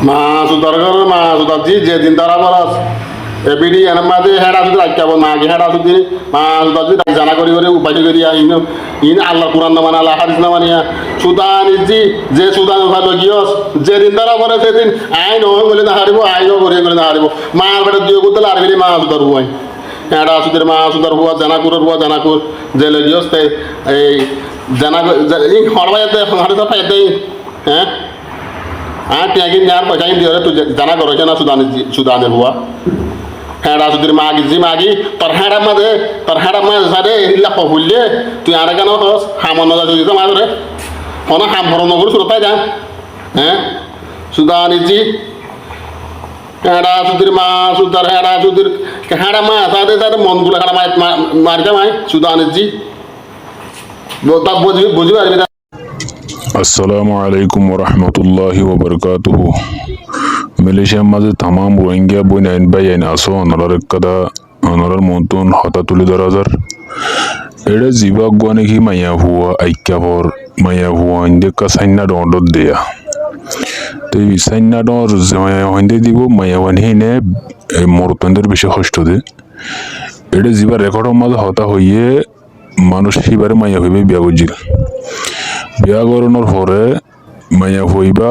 Masudar karo masudar ji je dintara maras ABD এর মাঝে হেডা যদি রাখতে হবে মাকে হেডা যদি যদি জানা করি করে উপায় করি ইন আল্লাহ কুরআন না মানে আল্লাহ হাদিস না মানিয়া সুদান ইজি যে সুদান ভালো গিয়স যে দিন দ্বারা পরে সেদিন আইন হয় বলে না হারিব আইনও করে বলে না হারিব মার বেটা দিয়ে করতে আর বেরি মা সুদার হুয়াই হেডা সুদের মা সুদার হুয়া জানা কর জেলে গিয়স তাই এই জানা এই হরবাইতে হারিস পাইতে হ্যাঁ টিয়াগিন নেওয়ার পয়সা দিয়ে তুই জানা করো না সুদানের হুয়া হেডা সুদের মাগি তোর হেডা মাঝে সারে হিল্লা কহুললে তুই আর কেন হস হামন যদি তো মাঝে কোনো হাম ভরণ করে শুরু পাই যা হ্যাঁ সুদানিজি হেডা সুদের হেডা সুদের হেডা মা সাথে সাথে মনগুলো হেডা মারতে মাই সুদানিজি বুঝি পারবি না। আসসালামু আলাইকুম ওরহমতুল্লাহি ওবরকাতুহু মালয়েশিয়ার মাঝে তামাম রোহিঙ্গা বই নাইন বাই আইন আসো অনারার কাদা অনারার মন্তন হতা তুলি দরাজার এটা জিবাগ গনে কি মাইয়া হুয়া আইক্যাভর মাইয়া হুয়া ইন্দে কা সাইনা ডন্ডত দেয়া তো এই সাইনা ডর মাইয়া হইন্দে দিব মাইয়া ওয়ান হিনে মরতন্দের বেশি কষ্ট দে এটা জিবার রেকর্ডের মাঝে হতা হইয়ে মানুষ সিবারে মাইয়া হইবে বিয়া বুঝিল বিয়া করানোর পরে মাইয়া হইবা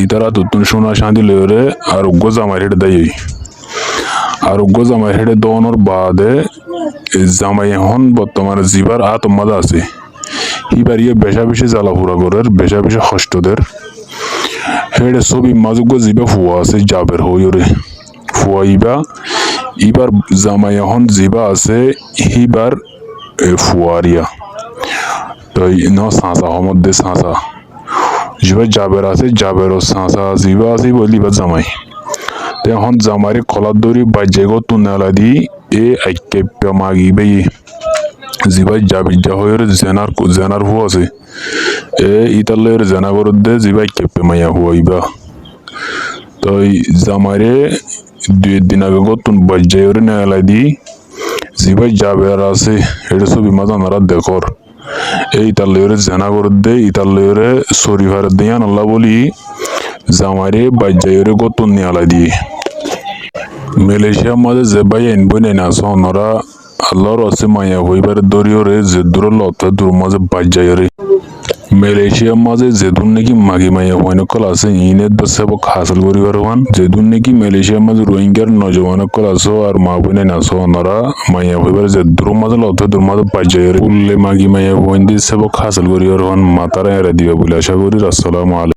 ইতারা তুতুন সোনা শান্তি লইরে আরোগ্য জামাই হেঁটে দেয় আরোগ্য জামাই হেঁটে দোয়ানোর বাদে জামাই এখন বর্তমানে জিবার আতমাদা আছে হিবার ইয়ে বেশা বেশি জ্বালাফুরা করের বেশা বেশি কষ্টদের হেঁটে ছবি মাজুগ্য জিবা ফুয়া আছে যাবের হইরে ফুয়া ইবার জামাই এখন জিবা আছে হিবার ফুয়ারিয়া তো ন সাঁচা মধ্যে সাঁচা জিবা জাবের আছে জাবেরও সাঁচা জিবা আছে বলি বা জামাই তো এখন জামারি কলার দড়ি বাজ্যে গো তুনালা দি এ আইকে মাগি বেই জিবা জাবিজা হয়ে জেনার হু আছে এ ইতালের জেনা করত দে জিবা আইকে মাইয়া হুয়াইবা তো জামারে 2 দিন আগে গো তুন বাজ্যে ওরে নেলা দি জিবা জাবের আছে এটা ছবি মাজানারা দেখর এই ইতালিয়রে জেনা করে দে ইতালিয়রে শরীফার দিয়ান আল্লাহ বলি জামাইরে বাজ্যায়রে গতন নিয়ালা দিয়ে মালয়েশিয়ার মাঝে যে ভাই আনবই নাই না সোনরা আল্লাহর আছে মাইয়া হইবার দরিয়রে যে দূর লতা দূর মাঝে বাজ্যায়রে মালয়েশিয়ার মাঝে যেদুন নাকি মাগি মাইয়া হইনকল আছে ইনের দশবক হাসিল করিবার হন যেদুন নাকি মালয়েশিয়ার মাঝে রোহিঙ্গার নজওয়ানকল আছে আর মা বইনে না সোনরা মাইয়া হইবার যে দূর মাঝে লতা দূর মাঝে বাজ্যায়রে উল্লে মাগি মাইয়া হইন দি সবক হাসিল করিবার হন মাতারা এরা দিবা বলে আশা করি। আসসালামু আলাইকুম।